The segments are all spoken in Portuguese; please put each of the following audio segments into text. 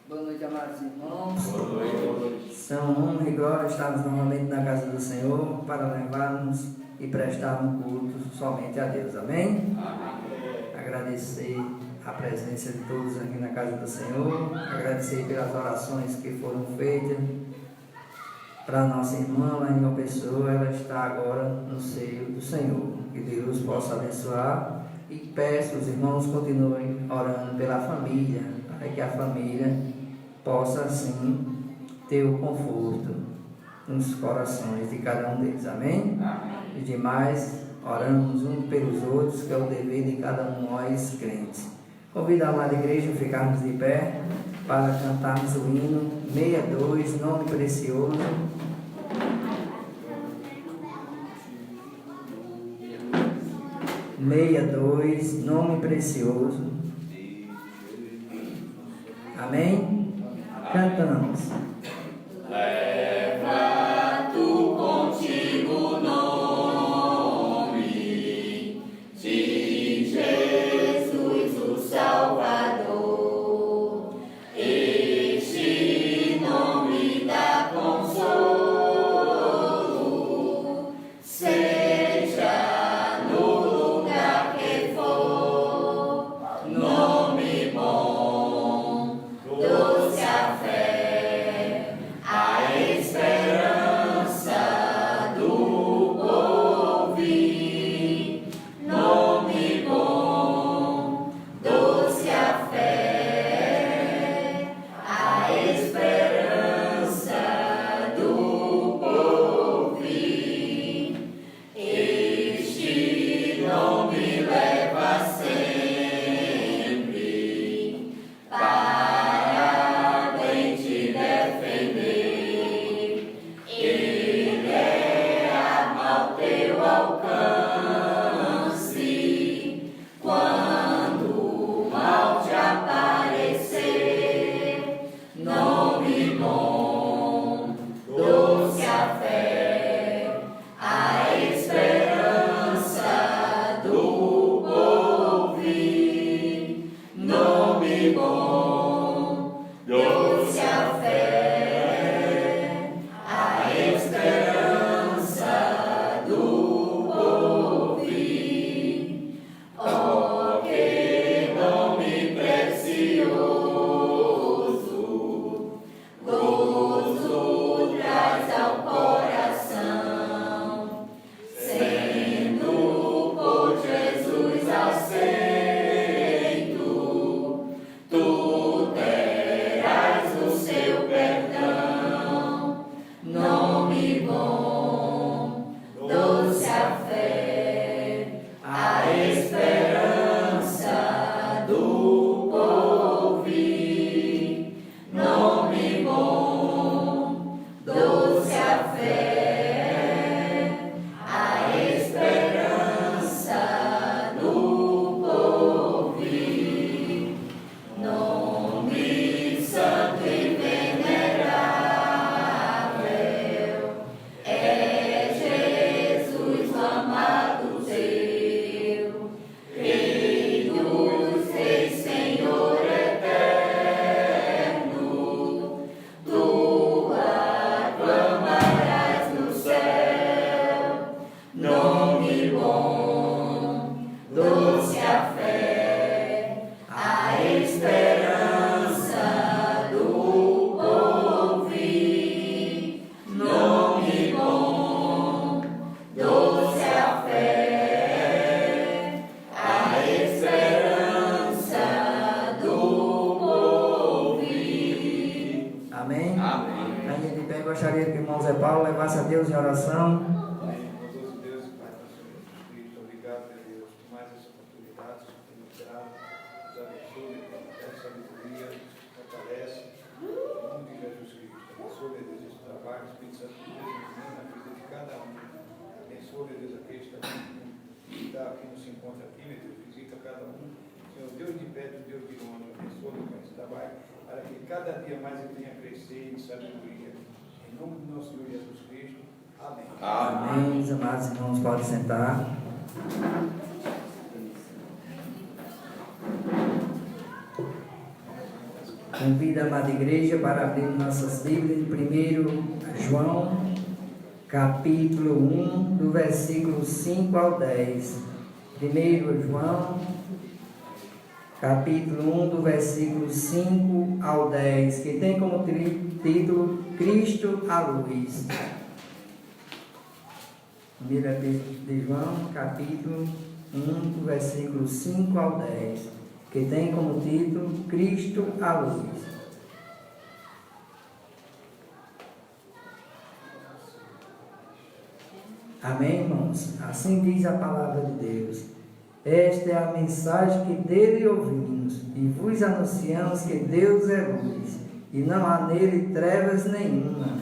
Boa noite, amados irmãos. Boa noite. São honra e glória estarmos novamente na casa do Senhor para levarmos e prestarmos culto somente a Deus. Amém? Amém. Agradecer a presença de todos aqui na casa do Senhor. Agradecer pelas orações que foram feitas para a nossa irmã lá em uma pessoa. Ela está agora no seio do Senhor. Que Deus possa abençoar. E peço os irmãos continuem orando pela família, para que a família possa assim ter o conforto nos corações de cada um deles. Amém? Amém. E demais, oramos uns pelos outros, que é o dever de cada um de nós crentes. Convido a amada igreja a ficarmos de pé para cantarmos o hino 62, Nome Precioso. Nome Precioso. Amém? Cantamos. Leva tu contigo o nome de Jesus o Salvador. Este nome dá consolo, seja no lugar que for. Nome bom, doce a fé, a esperança do porvir. Nome bom, doce a fé, a esperança do porvir. Este nome leva sempre para bem te defender. Ele é arma ao teu alcance quando o mal te aparecer. Nome bom, doce a fé, a esperança do porvir. Nome bom, doce a fé, a esperança do porvir. Oh, que nome precioso, gozo traz ao coração, sendo por Jesus aceito, tu terás o seu perdão. Nome bom, doce a fé, a esperança do porvir. Nome bom, doce a fé, a esperança do porvir. Nome santo e venerável, é Jesus, o amado teu, Rei dos reis, Senhor eterno. Tu aclamarás no céu. Nome bom, doce a fé, a esperança do porvir. Nome bom, doce a fé, a esperança do porvir. Amém? Amém. Ainda de bem, gostaria que o irmão Zé Paulo levasse a Deus em oração. Bondoso Deus e Pai do Senhor Jesus Cristo, obrigado, meu Deus, por mais essa oportunidade, essa oportunidade. Nos abençoe, dá sabedoria, fortalece. Em nome de Jesus Cristo. Abençoe, meu Deus, esse trabalho, o Espírito Santo de Deus, na vida de cada um. Abençoe, meu Deus, aqueles que está aqui, não se encontra aqui, meu Deus, visita cada um. Senhor, Deus de pé, Deus de honra, abençoe, meu Pai, esse trabalho, para que cada dia mais ele venha a crescer em sabedoria. Em nome do nosso Senhor Jesus Cristo. Amém. Amém. Os amados irmãos podem sentar. Convido a amada igreja para abrir nossas Bíblias em 1 João, capítulo 1, do versículo 5 ao 10. 1 João, capítulo 1, do versículo 5 ao 10, que tem como título Cristo a luz. 1 de João, capítulo 1, do versículo 5 ao 10. Que tem como título Cristo a luz. Amém, irmãos? Assim diz a palavra de Deus. Esta é a mensagem que dele ouvimos, e vos anunciamos que Deus é luz, e não há nele trevas nenhuma.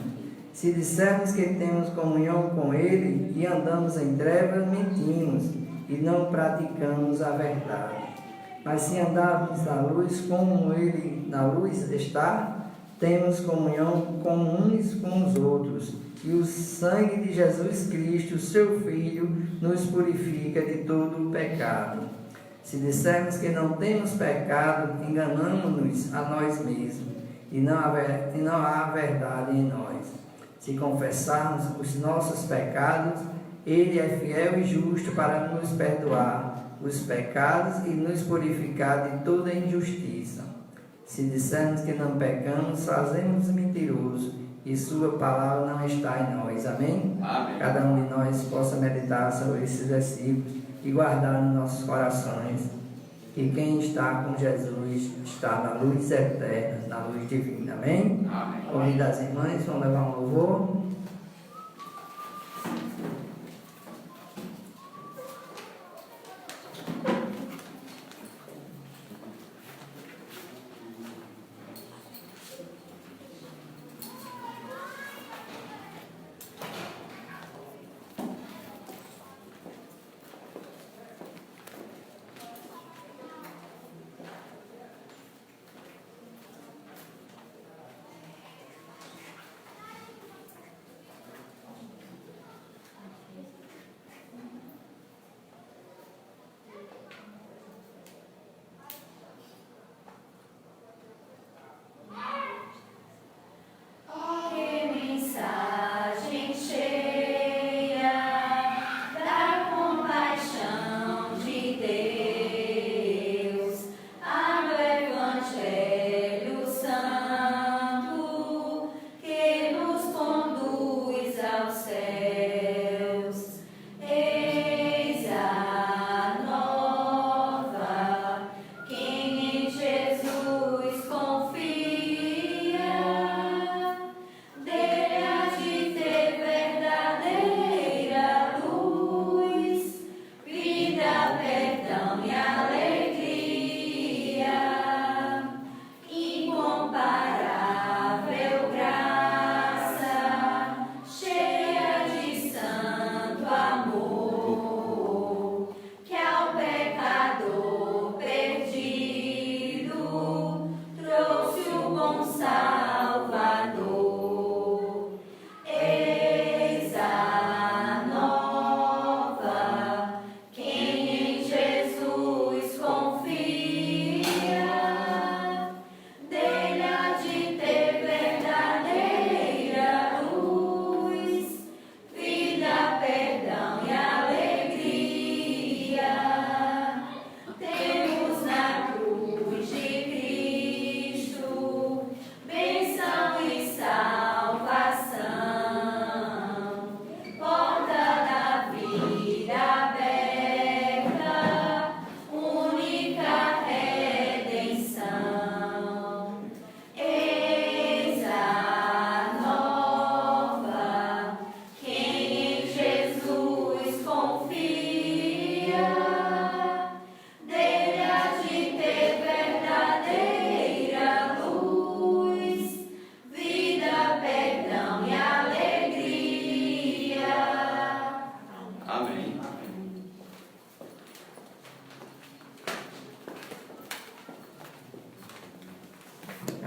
Se dissermos que temos comunhão com ele e andamos em trevas, mentimos, e não praticamos a verdade. Mas se andarmos na luz como ele na luz está, temos comunhão com uns com os outros. E o sangue de Jesus Cristo, seu Filho, nos purifica de todo o pecado. Se dissermos que não temos pecado, enganamos-nos a nós mesmos, e não há verdade em nós. Se confessarmos os nossos pecados, ele é fiel e justo para nos perdoar os pecados e nos purificar de toda injustiça. Se dissermos que não pecamos, fazemos mentiroso, e sua palavra não está em nós. Amém? Amém. Cada um de nós possa meditar sobre esses versículos e guardar nos nossos corações que quem está com Jesus está na luz eterna, na luz divina. Amém? Amém. Convido as irmãs, vamos levar um louvor.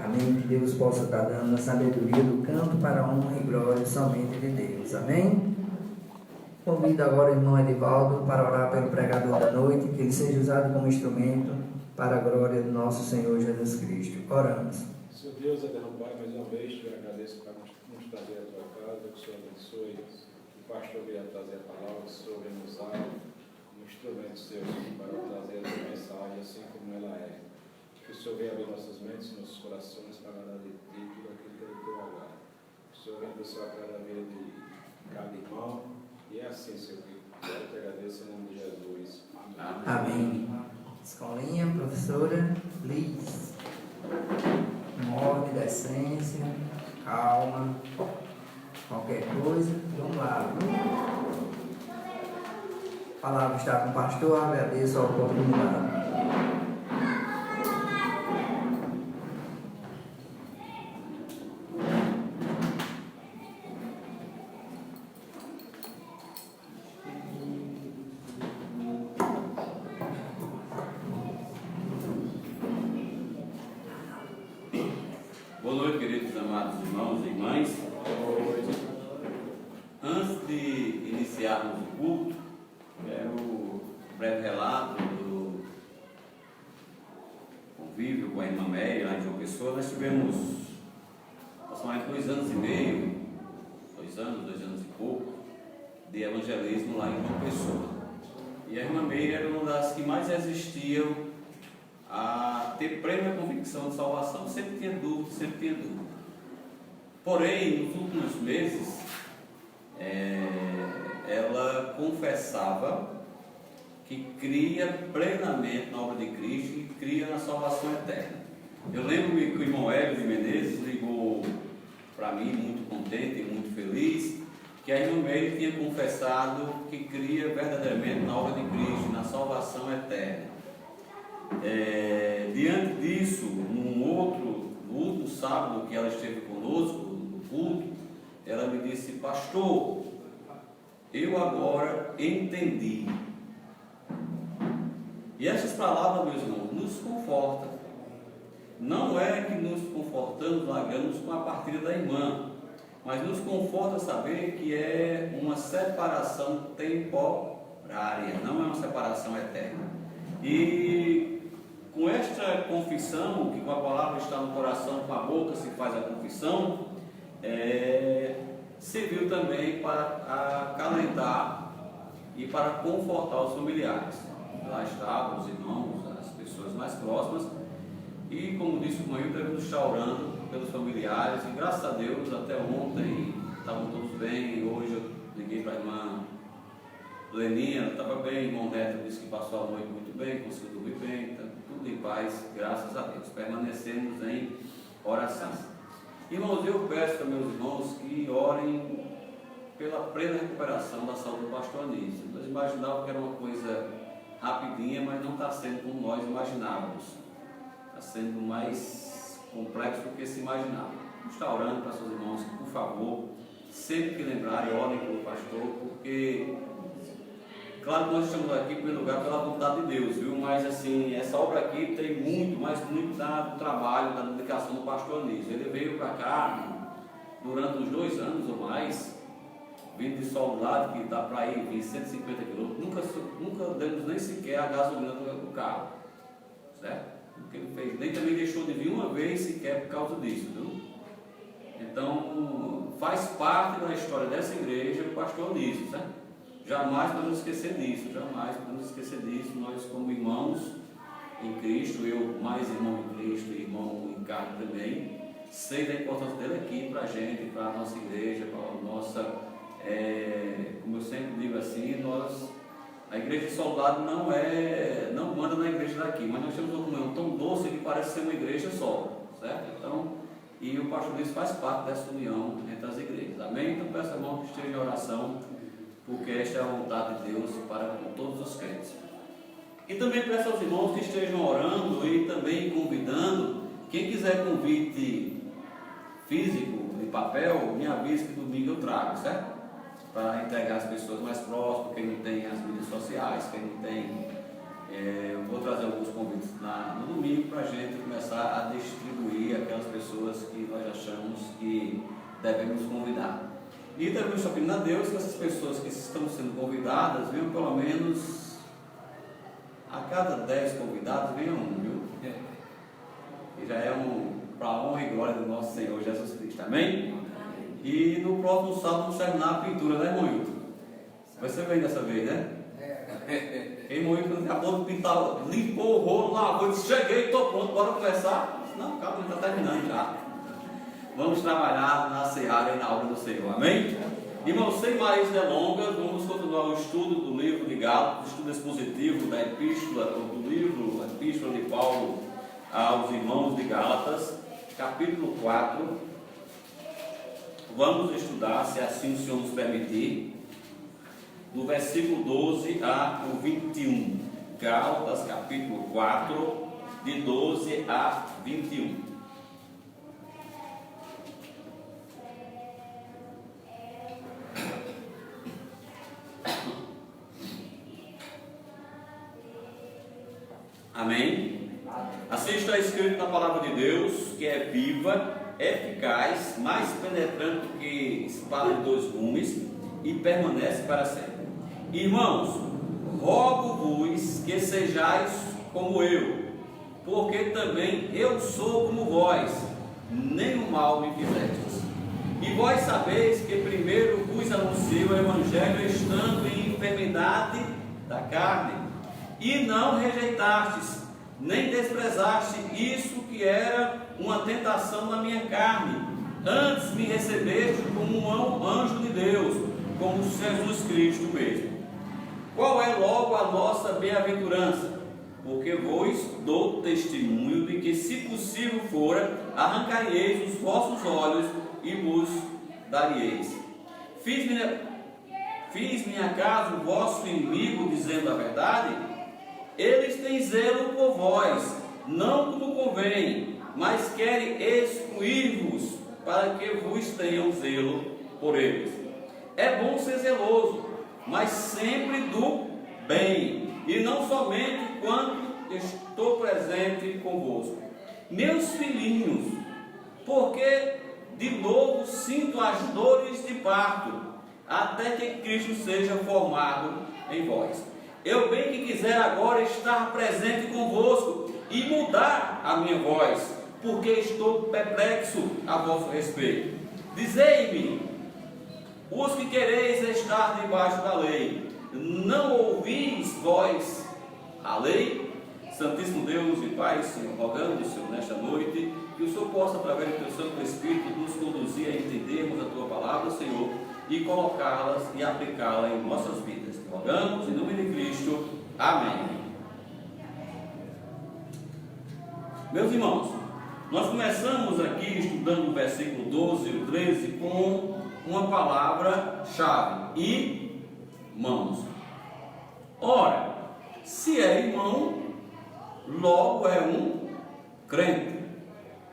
Amém. Que Deus possa estar dando a sabedoria do canto para a honra e glória somente de Deus. Amém. Convido agora o irmão Edivaldo para orar pelo pregador da noite, que ele seja usado como instrumento para a glória do nosso Senhor Jesus Cristo. Oramos. Senhor Deus, eterno Pai, mais uma vez te agradeço por nos trazer a tua casa, que o Senhor abençoe, que o pastor venha trazer a palavra, que o Senhor venha usar como instrumento seu para trazer a tua mensagem assim como ela é. Que o Senhor venha abrir nossas mentes e nossos corações para agradar de ti tudo aquilo que é do teu agrado. Que o Senhor venha abençoar cada vida de cada irmão. E é assim, Senhor, que eu te agradeço em nome de Jesus. Amém. Amém. Escolinha, professora Liz. Ordem, decência, calma. Qualquer coisa, vamos lá. A palavra está com o pastor, agradeço a oportunidade. Boa noite, queridos amados irmãos e irmãs. Antes de iniciarmos o culto, quero um breve relato do convívio com a irmã Meia lá em João Pessoa. Nós tivemos aproximadamente 2 anos e meio, 2 anos e pouco, de evangelismo lá em João Pessoa. E a irmã Meia era uma das que mais resistiam a ter plena convicção de salvação. Sempre tinha dúvida. Porém, nos últimos meses, ela confessava que cria plenamente na obra de Cristo e cria na salvação eterna. Eu lembro-me que o irmão Hélio de Menezes ligou para mim, muito contente e muito feliz, que a irmã Meire tinha confessado que cria verdadeiramente na obra de Cristo, na salvação eterna. Diante disso, no último sábado que ela esteve conosco, no culto, ela me disse: pastor, eu agora entendi. E essas palavras, meus irmãos, nos confortam. Não é que nos confortamos, largamos com a partida da irmã, mas nos conforta saber que é uma separação temporária, não é uma separação eterna. E com esta confissão, que com a palavra está no coração, com a boca se faz a confissão, serviu também para acalentar e para confortar os familiares. Lá estavam os irmãos, as pessoas mais próximas, e como disse o irmão, devemos estar orando pelos familiares, e graças a Deus, até ontem estavam todos bem. Hoje eu liguei para a irmã Leninha, ela estava bem, o irmão Neto disse que passou a noite muito bem, conseguiu dormir bem, então, tudo em paz, graças a Deus. Permanecemos em oração. Irmãos, eu peço para meus irmãos que orem pela plena recuperação da saúde do pastor Anísio. Nós imaginávamos que era uma coisa rapidinha, mas não está sendo como nós imaginávamos. Está sendo mais complexo do que se imaginava. Vamos estar orando para seus irmãos que, por favor, sempre que lembrarem, orem pelo pastor, porque claro que nós estamos aqui, em primeiro lugar, pela vontade de Deus, viu? Mas assim, essa obra aqui tem muito, mas muito do trabalho, da dedicação do pastor Anísio. Ele veio para cá durante uns 2 anos ou mais, vindo de Soldado, que dá para ir 150 quilômetros, nunca demos nem sequer a gasolina do carro, certo? Porque ele fez, nem também deixou de vir uma vez sequer por causa disso, viu? Então, faz parte da história dessa igreja o pastor Anísio, certo? Jamais podemos esquecer disso, nós como irmãos em Cristo, eu mais irmão em Cristo e irmão em carne também, sei da importância dele aqui para a gente, para a nossa igreja, para a nossa, como eu sempre digo assim, a igreja de Soldado não manda na igreja daqui, mas nós temos uma comunhão tão doce que parece ser uma igreja só, certo? Então, e o pastor Luiz faz parte dessa união entre as igrejas, amém? Então peço a irmão que esteja em oração, porque esta é a vontade de Deus para com todos os crentes. E também peço aos irmãos que estejam orando e também convidando. Quem quiser convite físico, de papel, me avise que domingo eu trago, certo? Para entregar às pessoas mais próximas, quem não tem as mídias sociais, quem não tem. Eu vou trazer alguns convites no domingo para a gente começar a distribuir aquelas pessoas que nós achamos que devemos convidar. E também estou pedindo a Deus que essas pessoas que estão sendo convidadas venham pelo menos a cada 10 convidados, venham um, viu? E já é para a honra e glória do nosso Senhor Jesus Cristo. Amém? E no próximo sábado vamos terminar a pintura, né, irmão Hilton? Vai ser bem dessa vez, né? Irmão Hilton acabou de pintar, limpou o rolo, lavou, disse: cheguei, estou pronto, bora começar. Não, calma, ele está terminando já. Vamos trabalhar na seara e na obra do Senhor. Amém? Irmãos, sem mais delongas, vamos continuar o estudo do livro de Gálatas, o estudo expositivo da epístola, do livro, a epístola de Paulo aos irmãos de Gálatas, capítulo 4. Vamos estudar, se assim o Senhor nos permitir, do versículo 12 ao 21. Gálatas, capítulo 4, de 12 a 21. Amém? Assim está escrito na palavra de Deus, que é viva, eficaz, mais penetrante que espada de dois gumes e permanece para sempre. Irmãos, rogo-vos que sejais como eu, porque também eu sou como vós, nenhum mal me fizestes. E vós sabeis que primeiro vos anuncio o Evangelho estando em enfermidade da carne, e não rejeitastes, nem desprezaste isso que era uma tentação na minha carne. Antes me recebeste como um anjo de Deus, como Jesus Cristo mesmo. Qual é logo a nossa bem-aventurança? Porque vos dou testemunho de que, se possível fora, arrancareis os vossos olhos e vos dareis. Fiz-me acaso o vosso inimigo dizendo a verdade? Eles têm zelo por vós, não como convém, mas querem excluir-vos, para que vos tenham zelo por eles. É bom ser zeloso, mas sempre do bem, e não somente quando estou presente convosco. Meus filhinhos, porque de novo sinto as dores de parto, até que Cristo seja formado em vós. Eu bem que quiser agora estar presente convosco e mudar a minha voz, porque estou perplexo a vosso respeito. Dizei-me, os que quereis estar debaixo da lei, não ouvis vós a lei? Santíssimo Deus e Pai, Senhor, rogando, Senhor, nesta noite, que o Senhor possa, através do Teu Santo Espírito, nos conduzir a entendermos a Tua palavra, Senhor, e colocá-las e aplicá-las em nossas vidas. Rogamos em nome de Cristo. Amém. Meus irmãos, nós começamos aqui estudando o versículo 12 e o 13 com uma palavra-chave: irmãos. Ora, se é irmão, logo é um crente.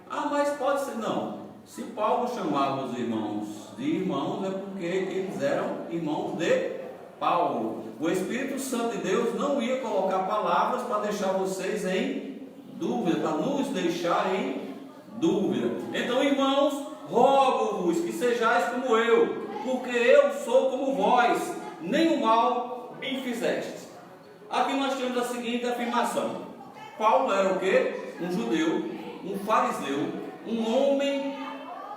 Ah, mas pode ser não. Se Paulo chamava os irmãos de irmãos, é porque eles eram irmãos de Paulo. O Espírito Santo de Deus não ia colocar palavras para deixar vocês em dúvida, para nos deixar em dúvida. Então, irmãos, rogo-vos que sejais como eu, porque eu sou como vós, nenhum mal me fizeste. Aqui nós temos a seguinte afirmação: Paulo era o quê? Um judeu, um fariseu, um homem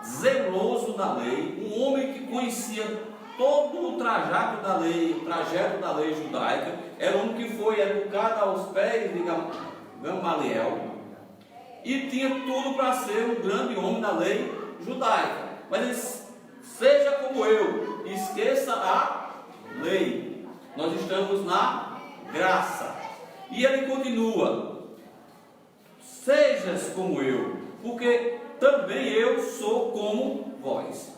zeloso da lei, um homem que conhecia todo o trajeto da lei judaica. Era um que foi educado aos pés de Gamaliel e tinha tudo para ser um grande homem da lei judaica. Mas ele, seja como eu, esqueça a lei. Nós estamos na graça. E ele continua: sejas como eu, porque também eu sou como vós.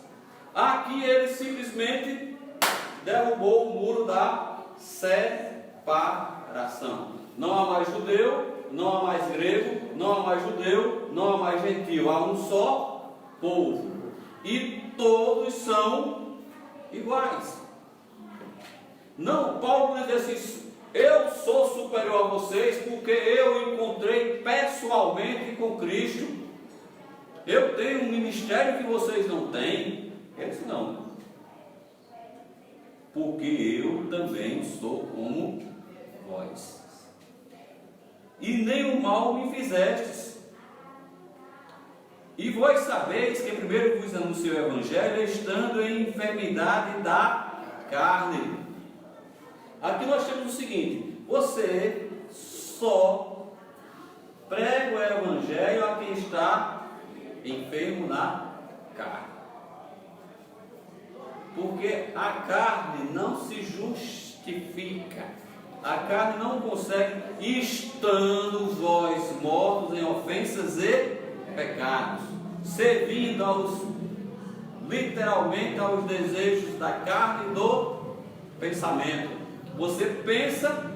Aqui ele simplesmente derrubou o muro da separação. Não há mais judeu, não há mais grego, não há mais judeu, não há mais gentil. Há um só povo. E todos são iguais. Não, Paulo diz assim: eu sou superior a vocês porque eu encontrei pessoalmente com Cristo. Eu tenho um ministério que vocês não têm. Eles não, porque eu também sou como vós, e nenhum mal me fizestes. E vós sabeis que primeiro vos anunciei o Evangelho, estando em enfermidade da carne. Aqui nós temos o seguinte: você só prega o Evangelho a quem está enfermo na carne. Porque a carne não se justifica. A carne não consegue, estando vós mortos em ofensas e pecados, servindo literalmente aos desejos da carne e do pensamento. Você pensa,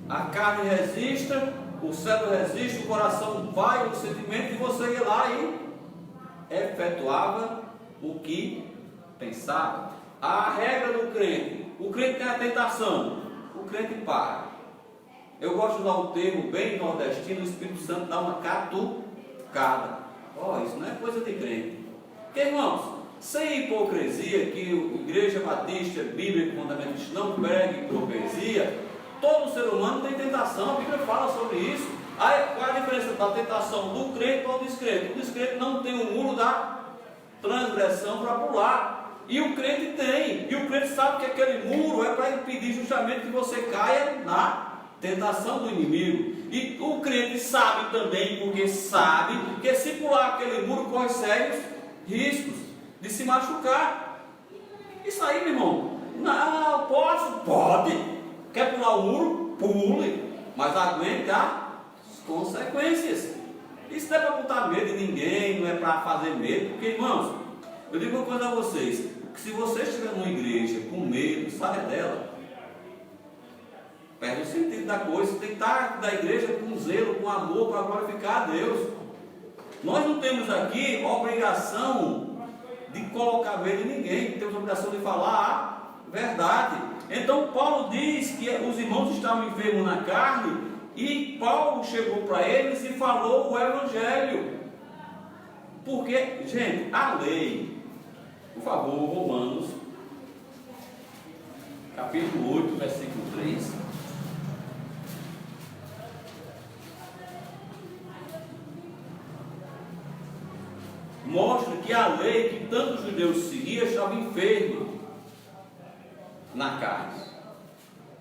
a carne resiste, o cérebro resiste, o coração vai, o sentimento, e você ia lá e efetuava o que pensava. A regra do crente: o crente tem a tentação, o crente para. Eu gosto de usar o termo bem nordestino: o Espírito Santo dá uma catucada. Isso não é coisa de crente. Porque, irmãos, sem hipocrisia, que a Igreja Batista Bíblica Fundamentalista não prega hipocrisia, todo ser humano tem tentação, a Bíblia fala sobre isso. Aí, qual é a diferença da tentação do crente para o descrente? O descrente não tem o muro da transgressão para pular. E o crente tem, e o crente sabe que aquele muro é para impedir justamente que você caia na tentação do inimigo. E o crente sabe também, porque sabe que se pular aquele muro corre sérios riscos de se machucar. Isso aí, meu irmão, não posso, pode. Quer pular o muro? Pule, mas aguente as consequências. Isso não é para botar medo de ninguém, não é para fazer medo, porque, irmãos, eu digo uma coisa a vocês: que se você estiver numa igreja com medo, saia dela. Perde o sentido da coisa. Você tem que estar da igreja com zelo, com amor, para glorificar a Deus. Nós não temos aqui obrigação de colocar medo em ninguém, temos a obrigação de falar a verdade. Então Paulo diz que os irmãos estavam enfermos na carne, e Paulo chegou para eles e falou o Evangelho. Porque, gente, a lei, por favor, Romanos, capítulo 8, versículo 3. Mostra que a lei que tantos judeus seguiam estava enferma na carne.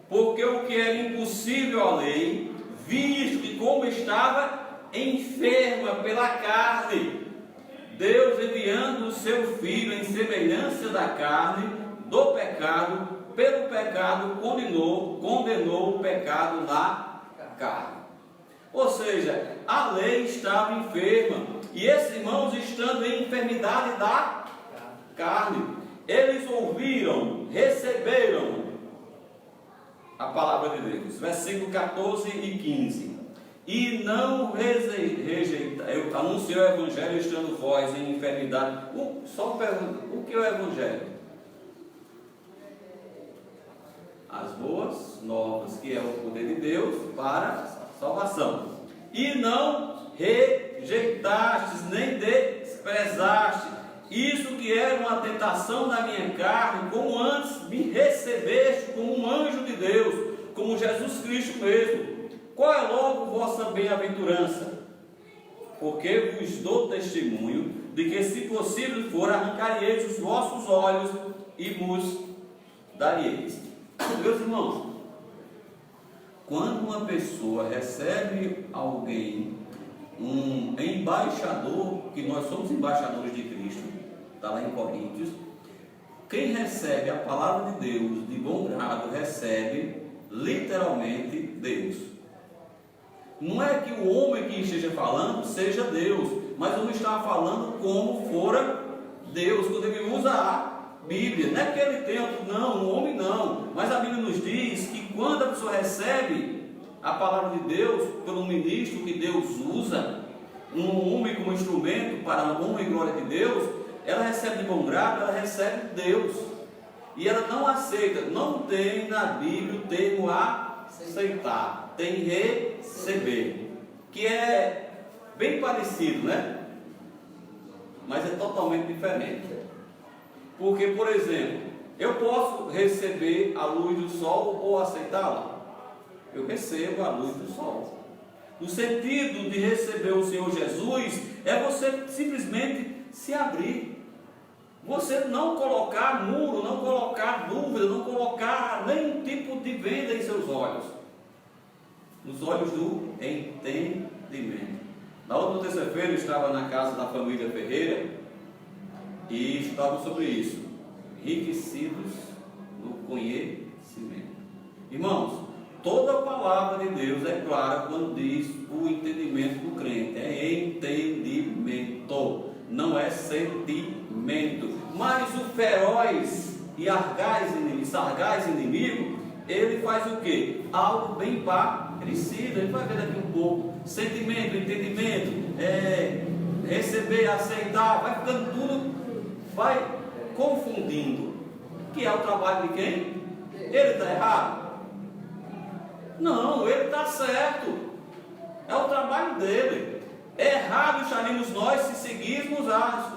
Porque o que era impossível à lei, visto que como estava enferma pela carne, Deus, enviando o seu Filho em semelhança da carne, do pecado, pelo pecado condenou o pecado na carne. Ou seja, a lei estava enferma, e esses irmãos, estando em enfermidade da carne, eles ouviram, receberam a palavra de Deus. Versículo 14 e 15. E não rejeitaram. Eu anunciei o Evangelho estando vós em enfermidade. Só uma pergunta: o que é o Evangelho? As boas novas, que é o poder de Deus para a salvação. E não rejeitastes, nem desprezastes isso que era uma tentação da minha carne, como antes me recebeste como um anjo de Deus, como Jesus Cristo mesmo. Qual é logo vossa bem-aventurança? Porque vos dou testemunho de que, se possível for, arrancareis os vossos olhos e vos dareis. Meus irmãos, quando uma pessoa recebe alguém, um embaixador, que nós somos embaixadores de Cristo, está lá em Coríntios, quem recebe a palavra de Deus de bom grado, recebe literalmente Deus. Não é que o homem que esteja falando seja Deus, mas não está falando como fora Deus, quando ele usa a Bíblia. Não é que ele tenha, não, o homem não, mas a Bíblia nos diz que quando a pessoa recebe a palavra de Deus pelo ministro que Deus usa, um homem como instrumento para a honra e glória de Deus, ela recebe de bom grado, ela recebe Deus, e ela não aceita. Não tem na Bíblia o termo aceitar, tem receber, que é bem parecido, né? Mas é totalmente diferente. Porque, por exemplo, eu posso receber a luz do sol ou aceitá-la? Eu recebo a luz do sol. No sentido de receber o Senhor Jesus, é você simplesmente se abrir. Você não colocar muro, não colocar dúvida, não colocar nenhum tipo de venda em seus olhos. Nos olhos do entendimento. Na outra terça-feira eu estava na casa da família Ferreira e estava sobre isso. Enriquecidos no conhecimento. Irmãos, toda a palavra de Deus é clara quando diz o entendimento do crente. É entendimento, não é sentimento. Mas o feroz e sargaz inimigo, ele faz o quê? Algo bem parecido. Ele vai ver daqui um pouco. Sentimento, entendimento, receber, aceitar, vai ficando tudo, vai confundindo. Que é o trabalho de quem? Ele está errado? Não, ele está certo. É o trabalho dele. Errado estaríamos nós se seguirmos a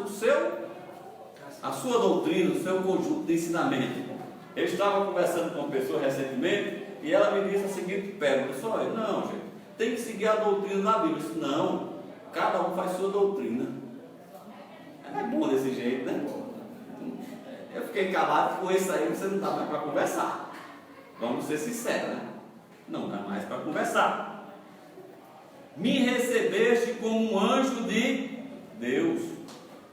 sua doutrina, o seu conjunto de ensinamento. Eu estava conversando com uma pessoa recentemente e ela me disse a seguinte pergunta: não, gente, tem que seguir a doutrina da Bíblia. Eu disse: não, cada um faz sua doutrina. É bom desse jeito, né? Eu fiquei calado com isso aí, você não dá mais para conversar. Vamos ser sinceros, né? Não dá mais para conversar. Me recebeste como um anjo de Deus.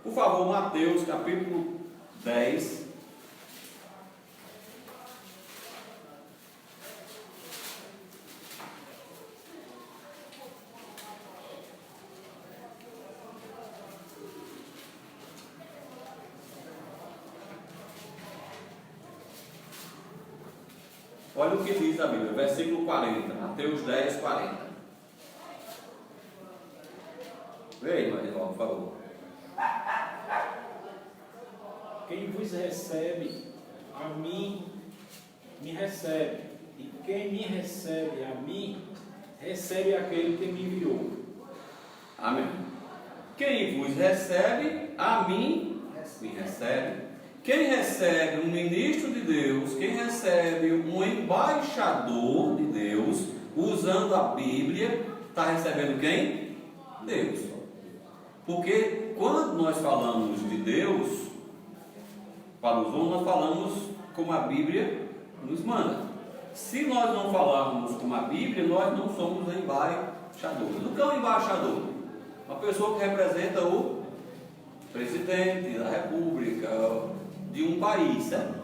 Por favor, Mateus capítulo 10. Olha o que diz a Bíblia, versículo 40, Mateus 10, 40. Vem, Marinho, por favor. Quem vos recebe, a mim me recebe. E quem me recebe a mim, recebe aquele que me enviou. Amém. Quem vos recebe, a mim me recebe. Quem recebe um ministro de Deus, quem recebe um embaixador de Deus, usando a Bíblia, está recebendo quem? Deus. Porque quando nós falamos de Deus, para os homens, nós falamos como a Bíblia nos manda. Se nós não falarmos como a Bíblia, nós não somos embaixadores. O que é um embaixador? Uma pessoa que representa o presidente da república de um país, certo?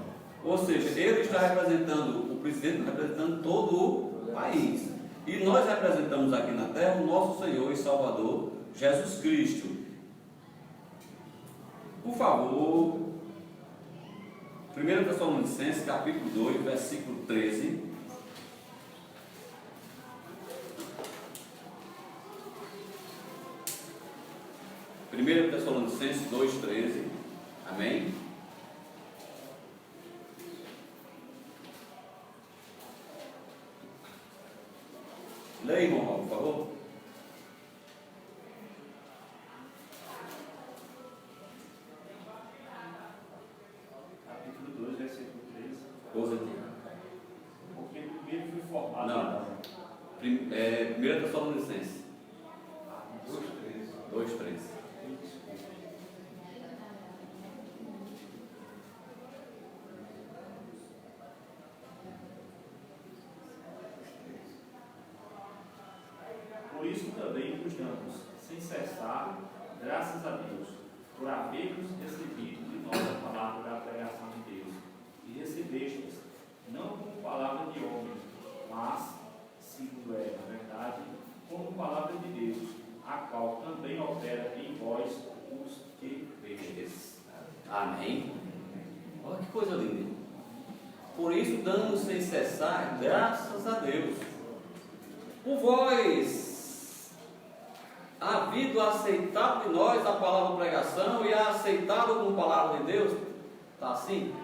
Ou seja, ele está representando, o presidente representando todo o país. E nós representamos aqui na terra o nosso Senhor e Salvador Jesus Cristo. Por favor, 1 Tessalonicenses capítulo 2, versículo 13. Primeiro Tessalonicenses 2,13. Amém? Leia, irmão Raul, por favor. Capítulo 2, versículo 13. Positivo. Porque primeiro fui formado. Não. 1 Tessalonicenses 2,13. Por isso também vos damos, sem cessar, graças a Deus, por havermos recebido de nós a palavra da pregação de Deus, e recebestes, não como palavra de homem, mas, segundo é, na verdade, como palavra de Deus, a qual também opera em vós os que credes. Amém? Olha que coisa linda. Por isso damos sem cessar, graças a Deus. Por vós havido aceitado de nós a palavra da pregação e aceitado como palavra de Deus. Está assim?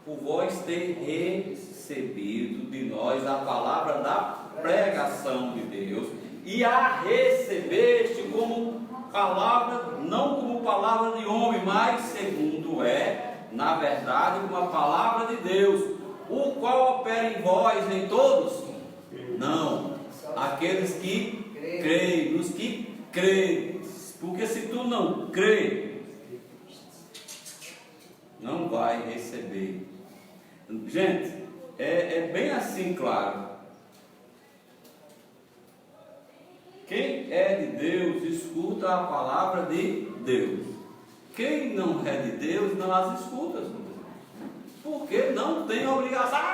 Por vós ter recebido de nós a palavra da pregação de Deus e a recebeste como palavra, não como palavra de homem, mas segundo na verdade, uma palavra de Deus, o qual opera em vós, em todos? Não, aqueles que creem, nos que creres. Porque se tu não crê, não vai receber. Gente, é bem assim, claro. Quem é de Deus, escuta a palavra de Deus. Quem não é de Deus, não as escuta. Porque não tem obrigação.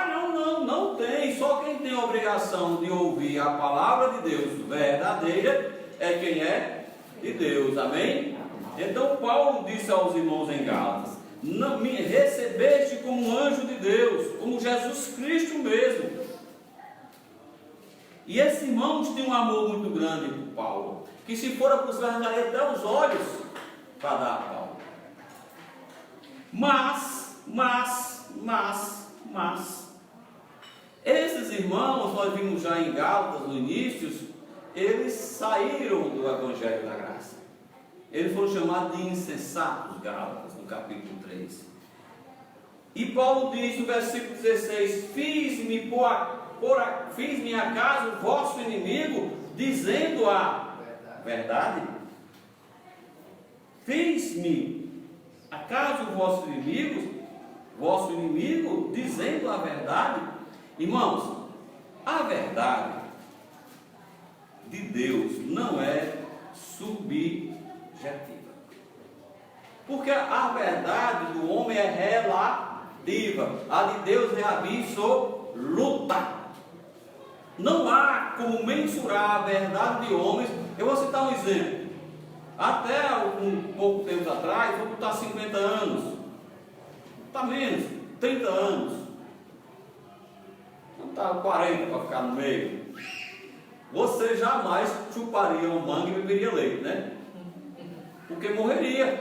Não tem. Só quem tem obrigação de ouvir a palavra de Deus verdadeira é quem é de Deus. Amém? Então Paulo disse aos irmãos em Gálatas: não me recebeste como anjo de Deus, como Jesus Cristo mesmo. E esses irmãos tinham um amor muito grande por Paulo, que se fora para os verdadeiro até os olhos para dar a Paulo. Mas esses irmãos, nós vimos já em Gálatas no início, eles saíram do Evangelho da Graça. Eles foram chamados de insensatos, Gálatas, no capítulo 3. E Paulo diz no versículo 16: Fiz-me acaso vosso inimigo, dizendo a verdade? Fiz-me acaso vosso inimigo, dizendo a verdade? Irmãos, a verdade de Deus não é subjetiva. Porque a verdade do homem é relativa, a de Deus é absoluta. Não há como mensurar a verdade de homens. Eu vou citar um exemplo. Até um pouco tempo atrás, vou botar 50 anos, está menos, 30 anos, não está 40 para ficar no meio. Você jamais chuparia um manga e beberia leite, né? Porque morreria.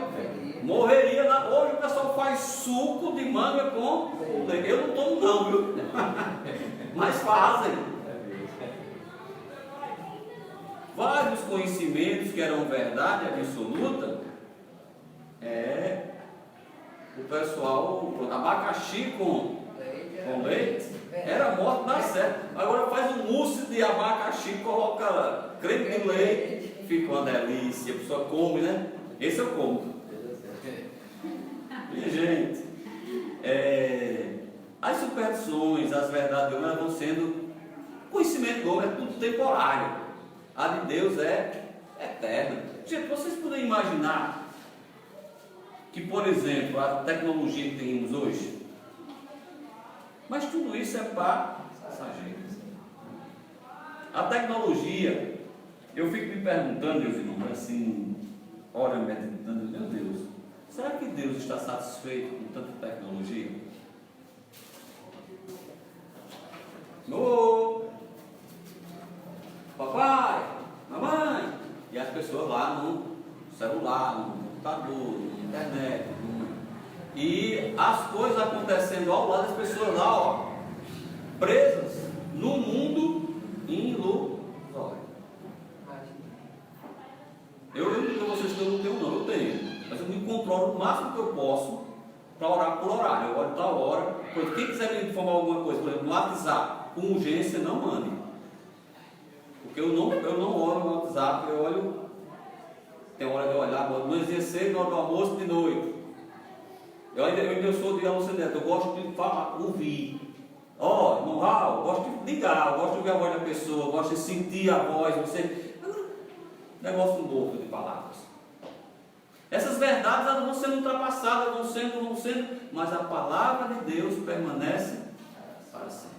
Hoje o pessoal faz suco de manga com leite. Eu não tomo não, viu? Mas fazem. Vários conhecimentos que eram verdade absoluta, o pessoal, abacaxi com leite, era morto na certa. Agora faz um mousse de abacaxi, coloca creme de leite, fica uma delícia, a pessoa come, né? Esse eu como. E, gente, as superstições, as verdades humanas vão sendo, conhecimento do homem é tudo temporário. A de Deus é eterna. Gente, vocês podem imaginar que, por exemplo, a tecnologia que temos hoje, mas tudo isso é passageiro. A tecnologia, eu fico me perguntando, meus irmãos, assim, ora meditando, meu Deus, será que Deus está satisfeito com tanta tecnologia? Papai, mamãe, e as pessoas lá no celular, no computador, na internet, e as coisas acontecendo ao lado das pessoas lá, presas no mundo ilusório. Eu não digo a vocês que eu não tenho, não, eu tenho, mas eu me controlo o máximo que eu posso para orar por horário. Eu oro tal hora. Quem quiser me informar alguma coisa, por exemplo, no WhatsApp, com urgência, não mande. Porque eu não oro no WhatsApp, eu olho, tem hora de olhar, no exercício, na hora do almoço, de noite. Eu ainda sou de Alonso Neto, eu gosto de falar, ouvir. Irmão Raul, eu gosto de ligar, eu gosto de ouvir a voz da pessoa, eu gosto de sentir a voz, negócio novo de palavras. Essas verdades elas vão sendo ultrapassadas, vão sendo, mas a palavra de Deus permanece para sempre.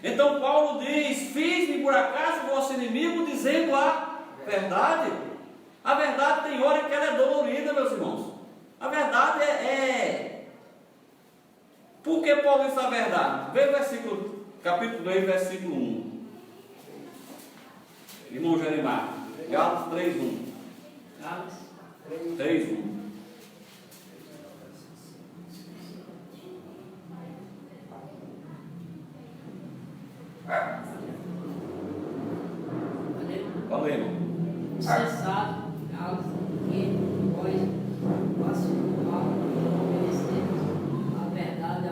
Então Paulo diz: fiz-me por acaso vosso inimigo, dizendo a verdade. A verdade tem hora que ela é dolorida, meus irmãos. A verdade Por que Paulo diz a verdade? Vê o versículo, capítulo 2, versículo 1. Irmão Jeremias, Gálatas 3:1. Gálatas 3:1. Valeu. Cessado, Gálatas, que vós, vosso mal, obedecemos a verdade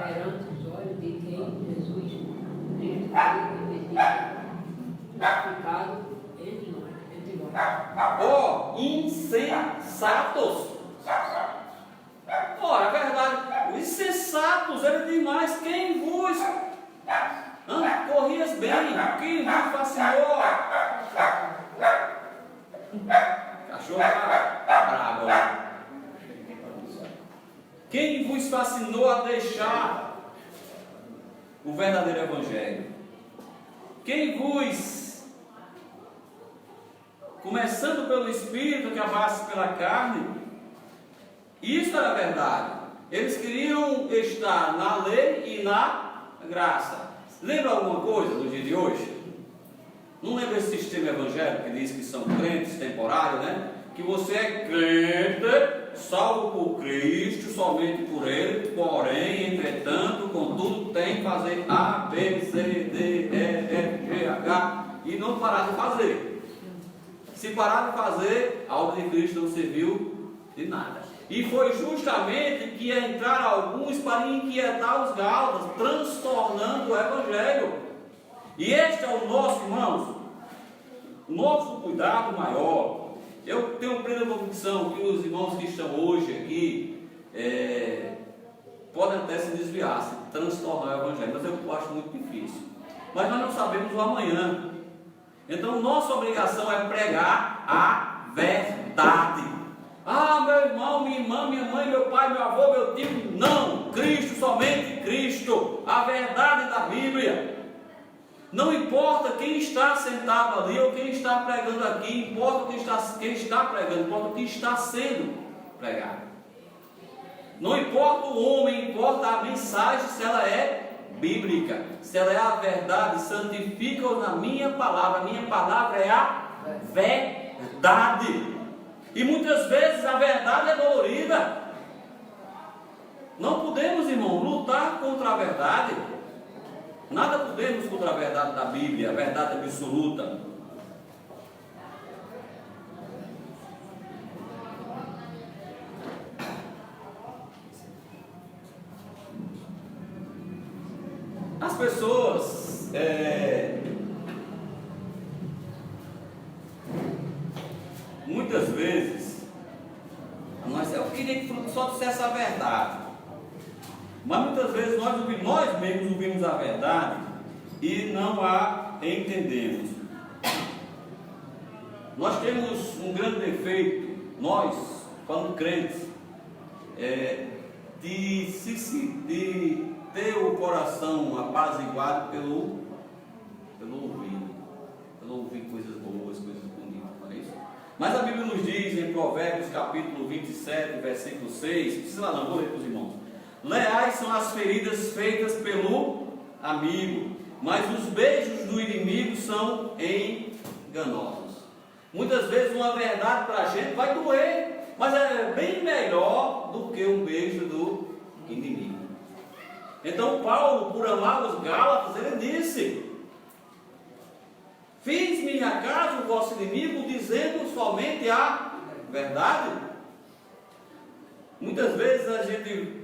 perante os olhos de quem Jesus Cristo foi crucificado entre nós. insensatos. Ora, a verdade, os insensatos, ele diz mais, quem vos corrias bem, quem vos fascinou. Cachorro tá bravo, né? Quem vos fascinou a deixar o verdadeiro Evangelho? Quem vos, começando pelo Espírito, que abraça pela carne, isso era verdade. Eles queriam estar na lei e na graça. Lembra alguma coisa do dia de hoje? Não lembra esse sistema evangélico que diz que são crentes temporários, né? Que você é crente, salvo por Cristo, somente por Ele, porém, entretanto, contudo, tem que fazer A, B, C, D, E, F, G, H, e não parar de fazer. Se parar de fazer, a obra de Cristo não serviu de nada. E foi justamente que entraram alguns para inquietar os gálatas, transtornando o Evangelho. E este é o nosso, irmãos, nosso cuidado maior. Eu tenho plena convicção que os irmãos que estão hoje aqui podem até se desviar, se transtornar o Evangelho, mas eu acho muito difícil. Mas nós não sabemos o amanhã. Então nossa obrigação é pregar a verdade. Ah, meu irmão, minha irmã, minha mãe, meu pai, meu avô, meu tio, não, Cristo, somente Cristo, a verdade da Bíblia. Não importa quem está sentado ali ou quem está pregando aqui, importa quem está pregando, importa o que está sendo pregado. Não importa o homem, importa a mensagem, se ela é bíblica, se ela é a verdade. Santifica-os na minha palavra é a verdade. E muitas vezes a verdade é dolorida. Não podemos, irmão, lutar contra a verdade. Nada podemos contra a verdade da Bíblia, a verdade absoluta. As pessoas muitas vezes eu queria que só dissesse a verdade, mas muitas vezes nós mesmos ouvimos a verdade e não a entendemos. Nós temos um grande defeito, nós, quando crentes, de ter o coração apaziguado pelo ouvido, pelo ouvir coisas boas, coisas bonitas, não é isso? Mas a Bíblia nos diz em Provérbios capítulo 27, versículo 6, precisa lá não, vou ler para os irmãos. Leais são as feridas feitas pelo amigo, mas os beijos do inimigo são enganosos. Muitas vezes uma verdade para a gente vai doer, mas é bem melhor do que um beijo do inimigo. Então Paulo, por amar os Gálatas, ele disse: fiz minha casa o vosso inimigo, dizendo somente a verdade. Muitas vezes a gente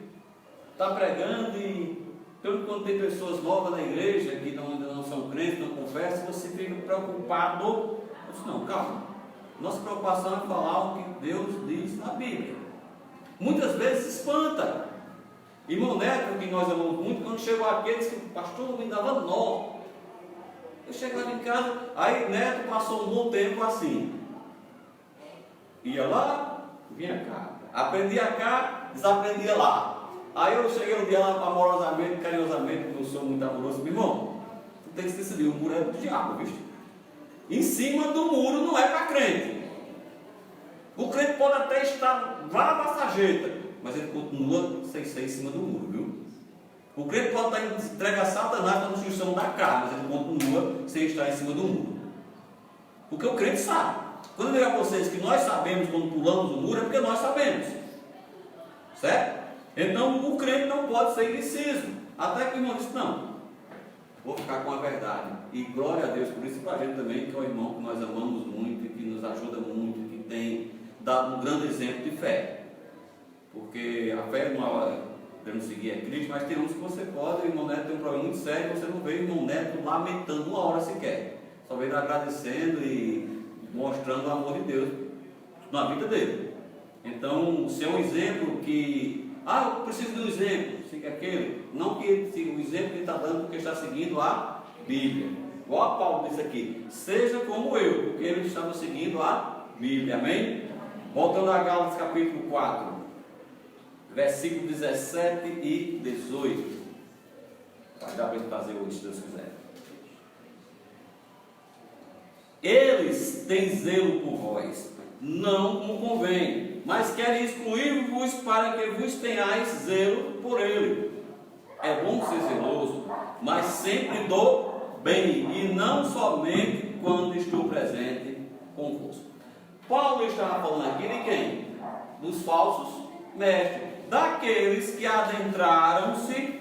está pregando e quando tem pessoas novas na igreja que ainda não são crentes, não confessam, você fica preocupado. Eu disse, não, calma. Nossa preocupação é falar o que Deus diz na Bíblia. Muitas vezes espanta. Irmão Neto, que nós amamos muito, quando chegou aqui, ele disse que o pastor me dava nó. Eu chegava em casa, aí Neto passou um bom tempo assim. Ia lá, vinha cá. Aprendia cá, desaprendia lá. Aí eu cheguei um dia lá amorosamente, carinhosamente, porque eu sou muito amoroso. Meu irmão, tu tem que decidir, o muro é do diabo, viu? Em cima do muro não é para crente. O crente pode até estar lá na sarjeta, mas ele continua sem ser em cima do muro, viu? O crente pode estar entregue a Satanás na destruição da carne, mas ele continua sem estar em cima do muro. Porque o crente sabe. Quando eu digo a vocês que nós sabemos quando pulamos o muro, é porque nós sabemos. Certo? Então o crente não pode ser indeciso. Até que o irmão disse, não, vou ficar com a verdade. E glória a Deus por isso, para a gente também, que é um irmão que nós amamos muito, que nos ajuda muito, que tem dado um grande exemplo de fé. Porque a fé não é para seguir a Cristo, mas tem uns que você pode, o irmão Neto tem um problema muito sério, você não vê o irmão Neto lamentando uma hora sequer. Só vê ele agradecendo e mostrando o amor de Deus na vida dele. Então, se é um exemplo que, eu preciso de um exemplo, siga aquele, não que o exemplo que ele está dando porque está seguindo a Bíblia. Igual a Paulo diz aqui, seja como eu, porque ele estava seguindo a Bíblia, amém? Voltando a Gálatas capítulo 4, versículo 17 e 18. Vai dar para ele fazer hoje, se Deus quiser. Eles têm zelo por vós, não como convém, mas querem excluir-vos para que vos tenhais zelo por ele. É bom ser zeloso, mas sempre do bem, e não somente quando estou presente convosco. Paulo estava falando aqui de quem? Dos falsos mestres, daqueles que adentraram-se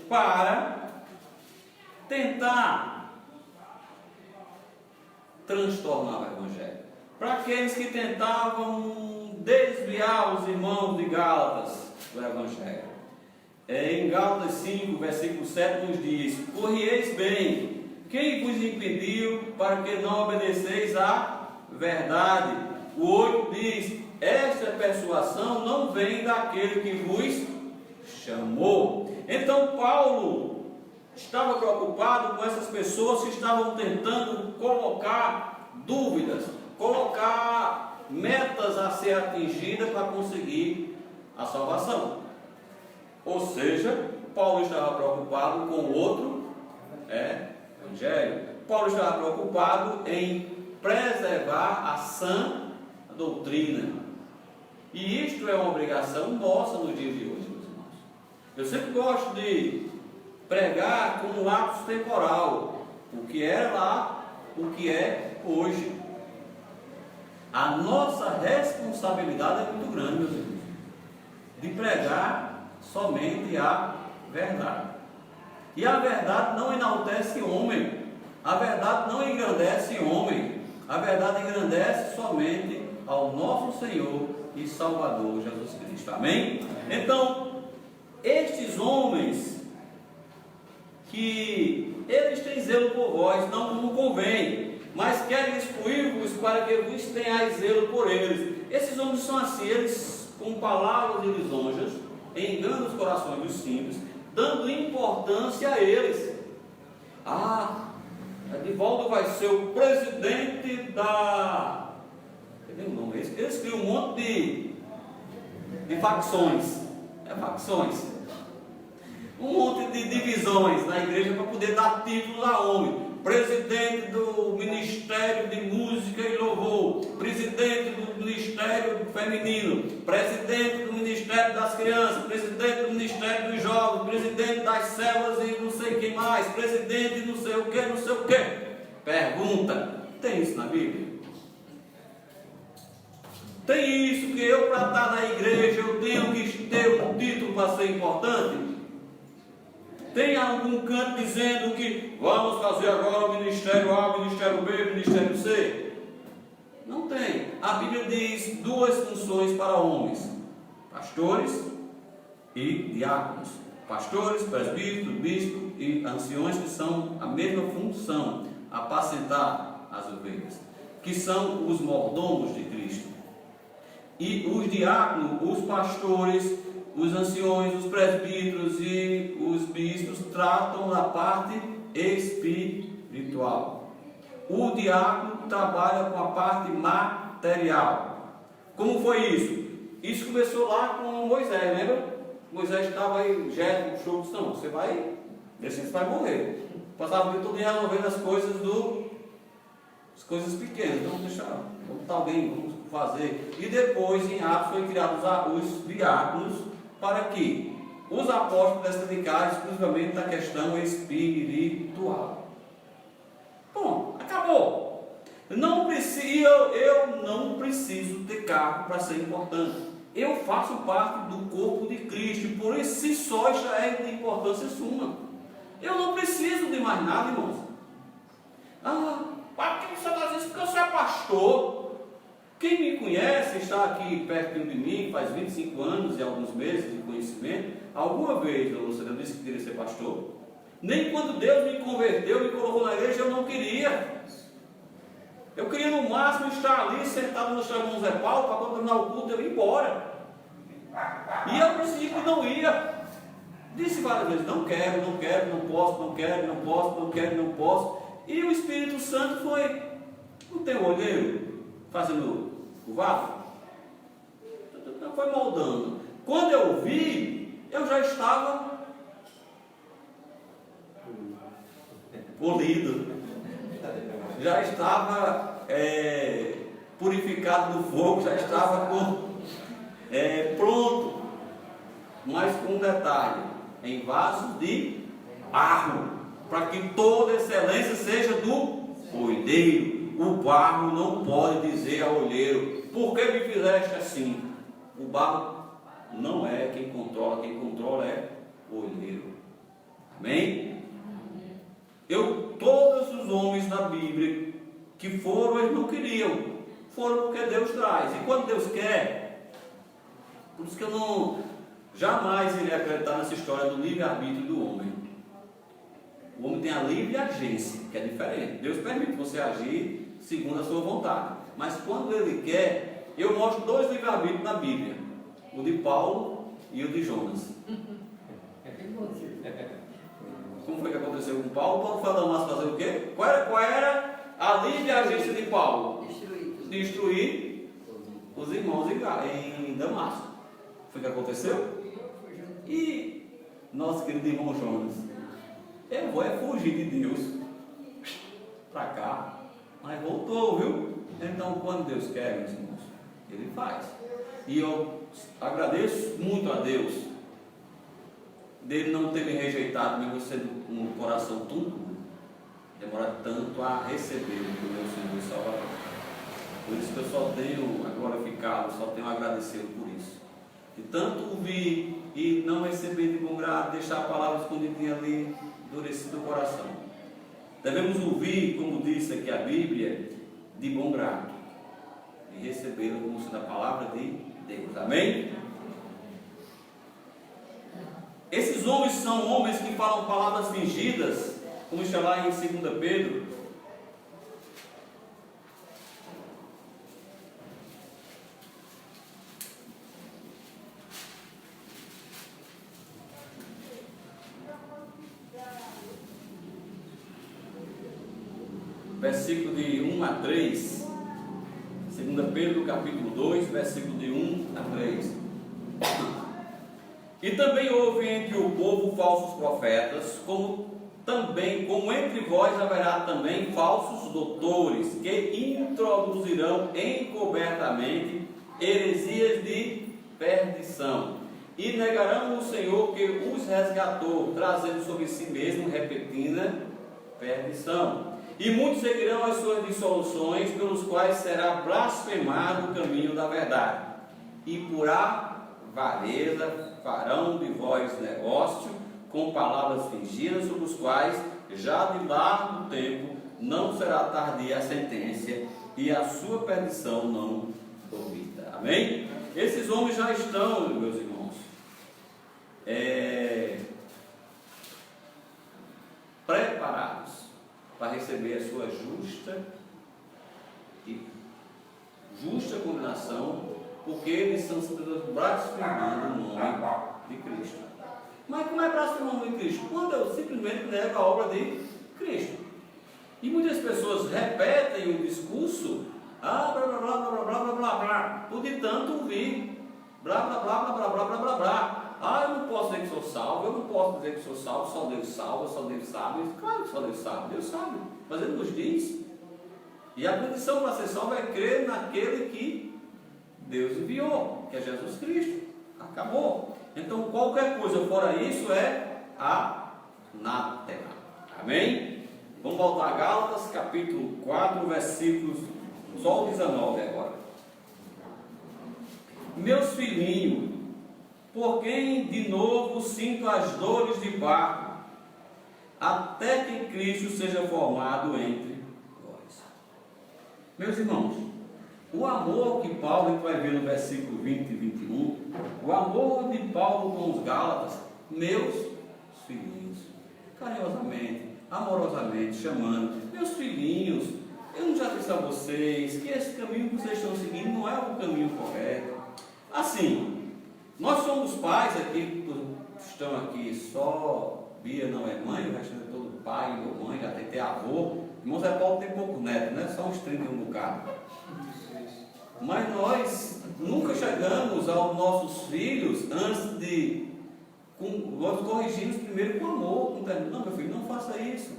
para tentar transtornar o Evangelho, para aqueles que tentavam desviar os irmãos de Gálatas do Evangelho. Em Gálatas 5, versículo 7 nos diz: corrieis bem, quem vos impediu para que não obedeceis à verdade? O 8 diz: esta persuasão não vem daquele que vos chamou. Então Paulo estava preocupado com essas pessoas que estavam tentando colocar dúvidas, colocar metas a ser atingidas para conseguir a salvação. Ou seja, Paulo estava preocupado com o outro evangelho. Paulo estava preocupado em preservar a sã doutrina. E isto é uma obrigação nossa no dia de hoje, meus irmãos. Eu sempre gosto de pregar com um lapso temporal, o que era lá, o que é hoje. A nossa responsabilidade é muito grande, meus irmãos, de pregar somente a verdade. E a verdade não enaltece homem, a verdade não engrandece homem, a verdade engrandece somente ao nosso Senhor e Salvador Jesus Cristo. Amém? Então, estes homens que eles têm zelo por vós, não como convém, mas querem excluir-vos para que vos tenhais zelo por eles. Esses homens são assim, eles com palavras e lisonjas enganam os corações dos simples, dando importância a eles. Edivaldo vai ser o presidente da... Cadê o nome? Eles criam um monte de facções. Facções. Um monte de divisões na igreja para poder dar títulos a homem. Presidente do Ministério de Música e Louvor, presidente do Ministério Feminino, presidente do Ministério das Crianças, presidente do Ministério dos Jovens, presidente das células e não sei quem mais, presidente de não sei o que, não sei o que. Pergunta: tem isso na Bíblia? Tem isso que eu, para estar na igreja, eu tenho que ter um título para ser importante? Tem algum canto dizendo que vamos fazer agora o Ministério A, o Ministério B, o Ministério C? Não tem. A Bíblia diz duas funções para homens: pastores e diáconos. Pastores, presbíteros, bispos e anciões, que são a mesma função, apacentar as ovelhas, que são os mordomos de Cristo. E os diáconos, os pastores, os anciões, os presbíteros e os bispos tratam da parte espiritual. O diácono trabalha com a parte material. Como foi isso? Isso começou lá com Moisés, lembra? Moisés estava aí, Jetro puxou, não, você vai, deixa que você vai morrer. Passava o dia todo resolvendo as coisas as coisas pequenas. Então deixa, vamos alguém, vamos fazer. E depois em Atos foi criados os diáconos, para que os apóstolos pudessem dedicar exclusivamente à questão espiritual. Bom, acabou. Eu não preciso ter cargo para ser importante. Eu faço parte do corpo de Cristo, e por isso, se só, já é de importância suma. Eu não preciso de mais nada, irmãos. Por que você está dizendo? Porque eu sou pastor. Quem me conhece, está aqui perto de mim, faz 25 anos e alguns meses de conhecimento. Alguma vez eu disse que queria ser pastor? Nem quando Deus me converteu, me colocou na igreja, eu não queria. Eu queria no máximo estar ali sentado no chão Zé Paulo para quando terminar o culto eu ir embora. E eu decidi que não ia. Disse várias vezes, não quero, não quero, não posso, não quero, não posso, não quero, não posso. E o Espírito Santo foi, não tem o olheiro fazendo o vaso? Foi moldando. Quando eu vi, eu já estava polido. Já estava purificado do fogo, já estava pronto. Mas com um detalhe, em vasos de barro, para que toda excelência seja do olheiro. O barro não pode dizer ao olheiro, por que me fizeste assim? O barro não é quem controla é o olheiro. Amém? Todos os homens da Bíblia que foram, eles não queriam, foram porque Deus traz. E quando Deus quer, por isso que eu jamais irei acreditar nessa história do livre-arbítrio do homem. O homem tem a livre agência, que é diferente. Deus permite você agir segundo a sua vontade. Mas quando Ele quer, eu mostro 2 livre-arbítrios na Bíblia: o de Paulo e o de Jonas. Como foi que aconteceu com Paulo? Paulo foi a Damasco fazer o quê? Qual era a livre agência de Paulo? Destruir os irmãos em Damasco. Foi o que aconteceu? E nosso querido irmão Jonas, eu vou fugir de Deus para cá, mas voltou, viu? Então, quando Deus quer, meus irmãos, Ele faz. E eu agradeço muito a Deus dele não ter me rejeitado, mesmo sendo um coração tão duro, demora tanto a receber o meu Senhor e Salvador. Por isso que eu só tenho a glorificá-lo, só tenho a agradecê-lo por isso. De tanto ouvir e não receber de bom grado, deixar a palavra escondidinha ali, endurecido o coração. Devemos ouvir, como disse aqui a Bíblia, de bom grado e recebê-la como sendo a palavra de Deus. Amém? Esses homens são homens que falam palavras fingidas, como está lá em 2 Pedro. Versículo de 1 a 3. 2 Pedro capítulo 2, versículo de 1 a 3. E também houve entre o povo falsos profetas, como entre vós haverá também falsos doutores, que introduzirão encobertamente heresias de perdição, e negarão o Senhor que os resgatou, trazendo sobre si mesmo repentina perdição. E muitos seguirão as suas dissoluções, pelos quais será blasfemado o caminho da verdade. E por avareza farão de vós negócio com palavras fingidas, sobre os quais já de largo tempo não será tardia a sentença, e a sua perdição não duvida. Amém? Esses homens já estão, meus irmãos, preparados para receber a sua justa condenação, porque eles estão blasfemando o nome de Cristo. Mas como é blasfemar o nome de Cristo? Quando eu simplesmente nego a obra de Cristo. E muitas pessoas repetem o discurso, blá blá blá blá blá blá blá blá blá, por de tanto ouvir, blá blá blá blá blá blá blá blá blá. Eu não posso dizer que sou salvo, eu não posso dizer que sou salvo, só Deus salva, só Deus sabe. Claro que só Deus sabe, mas Ele nos diz. E a condição para ser salvo é crer naquele que Deus enviou, que é Jesus Cristo. Acabou. Então qualquer coisa fora isso é anátema. Amém? Vamos voltar a Gálatas, capítulo 4, versículos, só o 19 agora. Meus filhinhos, por quem de novo sinto as dores de parto, até que Cristo seja formado entre vós. Meus irmãos, o amor que Paulo, a gente vai ver no versículo 20 e 21, o amor de Paulo com os Gálatas, meus filhinhos, carinhosamente, amorosamente, chamando, meus filhinhos, eu não já disse a vocês que esse caminho que vocês estão seguindo não é o caminho correto. Assim, nós somos pais aqui, estão aqui só Bia não é mãe, o resto é todo pai ou mãe, já tem até avô. Irmão Zé Paulo tem pouco neto, né? Só uns 30 e um bocado. Mas nós nunca chegamos aos nossos filhos antes de... nós corrigimos primeiro com amor. Não, meu filho, não faça isso.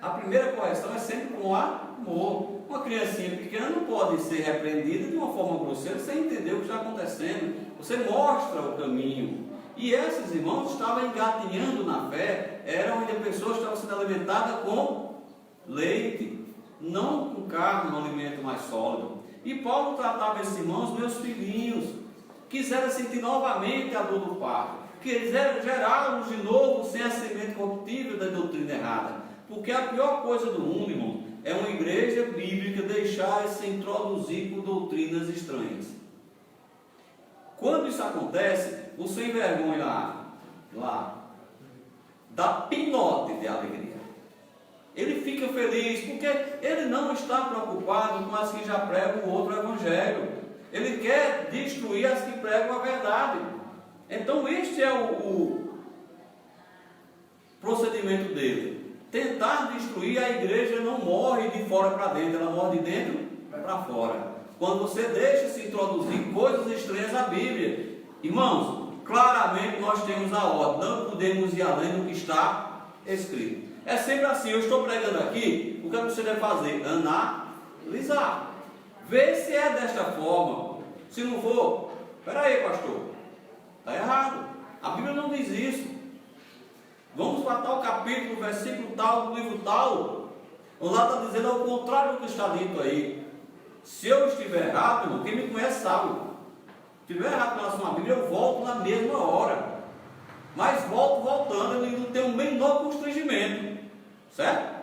A primeira correção é sempre com amor. Uma criancinha pequena não pode ser repreendida de uma forma grosseira sem entender o que está acontecendo. Você mostra o caminho. E esses irmãos estavam engatinhando na fé, era onde a pessoa estava sendo alimentada com leite, não com carne, um alimento mais sólido. E Paulo tratava esses irmãos, meus filhinhos, quiseram sentir novamente a dor do parto, quiseram gerá-los de novo sem a semente corruptível da doutrina errada. Porque a pior coisa do mundo, irmão, é uma igreja bíblica deixar se introduzir com doutrinas estranhas. Quando isso acontece, o sem vergonha lá dá pinote de alegria. Ele fica feliz porque ele não está preocupado com as que já pregam o outro evangelho. Ele quer destruir as que pregam a verdade. Então este é o procedimento dele. Tentar destruir a igreja não morre de fora para dentro, ela morre de dentro para fora. Quando você deixa se introduzir coisas estranhas à Bíblia. Irmãos, claramente nós temos a ordem, não podemos ir além do que está escrito. É sempre assim, eu estou pregando aqui, o que você deve fazer? Analisar. Ver se é desta forma. Se não for, espera aí, pastor, está errado. A Bíblia não diz isso. Vamos para tal capítulo, versículo tal, do livro tal. O lá está dizendo ao contrário do que está dito aí. Se eu estiver errado, irmão, quem me conhece sabe. Se estiver errado em relação à Bíblia, eu volto na mesma hora. Mas voltando, eu não tenho o menor constrangimento. Certo?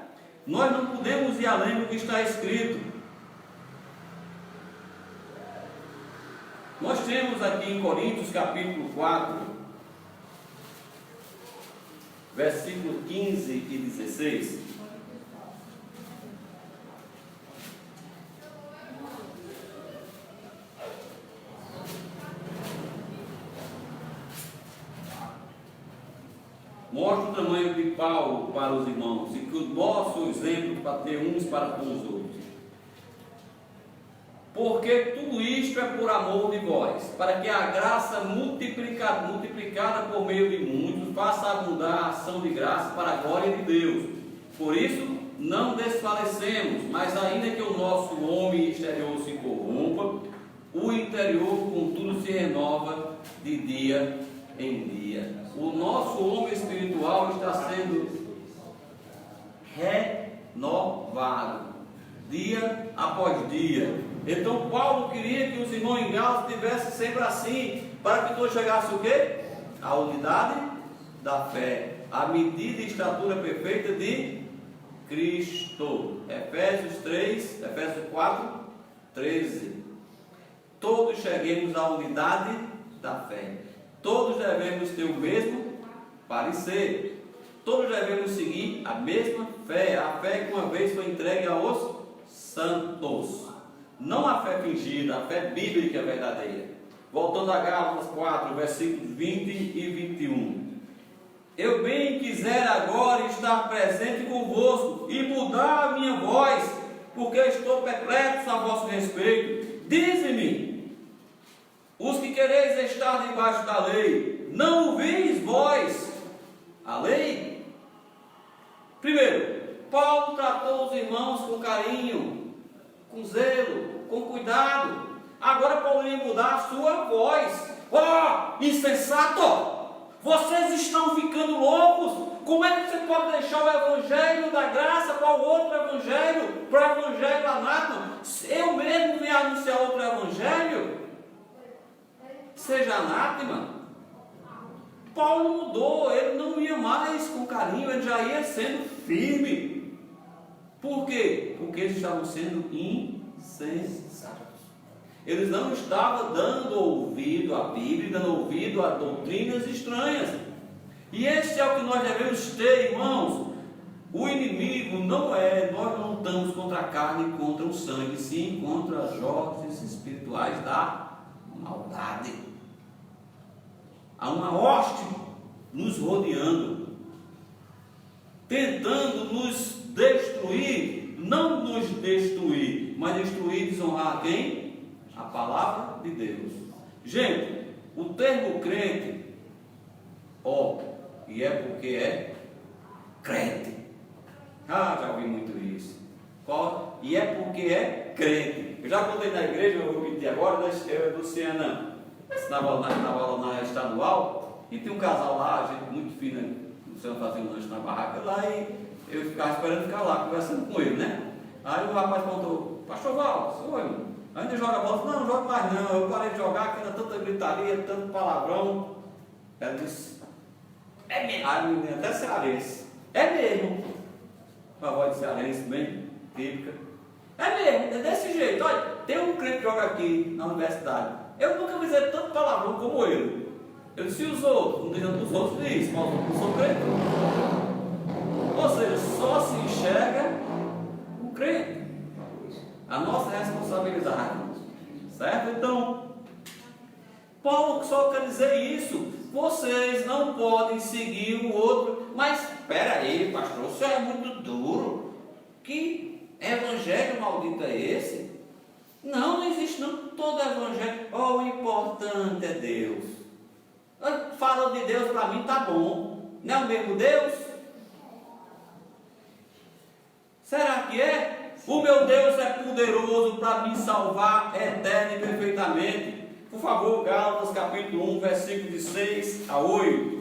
Nós não podemos ir além do que está escrito. Nós temos aqui em Coríntios capítulo 4, versículo 15 e 16. Mostra o tamanho de Paulo para os irmãos e que o nosso exemplo para ter uns para com os outros. Porque tudo isto é por amor de vós, para que a graça multiplicada por meio de muitos faça abundar a ação de graça para a glória de Deus. Por isso, não desfalecemos, mas ainda que o nosso homem exterior se corrompa, o interior contudo se renova de dia em dia. O nosso homem espiritual está sendo renovado dia após dia. Então Paulo queria que os irmãos em Gálatas estivessem sempre assim, para que todos chegassem o quê? A unidade da fé, a medida e estatura perfeita de Cristo. Efésios 4, 13. Todos cheguemos à unidade da fé. Todos devemos ter o mesmo parecer. Todos devemos seguir a mesma fé. A fé que uma vez foi entregue aos santos. Não a fé fingida, a fé bíblica verdadeira. Voltando a Gálatas 4, versículos 20 e 21. Eu bem quiser agora estar presente convosco e mudar a minha voz, porque estou perplexo a vosso respeito. Dize-me, os que quereis estar debaixo da lei, não ouvis vós a lei? Primeiro, Paulo tratou os irmãos com carinho, com zelo, com cuidado. Agora Paulo ia mudar a sua voz. Oh, insensato! Vocês estão ficando loucos? Como é que você pode deixar o evangelho da graça para o outro evangelho, para o evangelho anátema? Eu mesmo vim anunciar outro evangelho? Seja anátema. Paulo mudou, ele não ia mais com carinho, ele já ia sendo firme. Por quê? Porque eles estavam sendo insensatos. Eles não estavam dando ouvido à Bíblia, dando ouvido a doutrinas estranhas. E este é o que nós devemos ter, irmãos. O inimigo não é, nós não lutamos contra a carne e contra o sangue, sim contra as hostes espirituais da maldade. Há uma hoste nos rodeando, tentando nos destruir, não nos destruir, mas destruir e desonrar quem? A palavra de Deus. Gente, o termo crente, e é porque é crente. Já ouvi muito isso. E é porque é crente. Eu já contei na igreja, eu vou repetir agora, eu e a Luciana estava lá na estadual, e tem um casal lá, gente muito fina, o Luciano fazia um lanche na barraca lá, e eu ficava esperando ficar lá, conversando com ele, né? Aí o rapaz perguntou: Pastor Val, sou eu, ainda joga bola? Não jogo mais não, eu parei de jogar, que era tanta gritaria, tanto palavrão. Ela disse: é mesmo? A menina até cearense: é mesmo. Uma voz de cearense bem típica. É mesmo, é desse jeito. Olha, tem um crente que joga aqui na universidade. Eu nunca vi dizer tanto palavrão como ele. Eu disse: e os outros? Não dizendo que os outros dizem, mas eu não sou crente. Ou seja, só se enxerga o crente. A nossa responsabilidade. Certo? Então, Paulo só quer dizer isso. Vocês não podem seguir o outro. Mas espera aí, pastor, o senhor é muito duro. Que evangelho maldito é esse? Não existe não. Todo evangelho, o importante é Deus. Fala de Deus, para mim tá bom. Não é o mesmo Deus? Será que é? O meu Deus é poderoso para me salvar eterna e perfeitamente. Por favor, Gálatas capítulo 1, versículo de 6 a 8.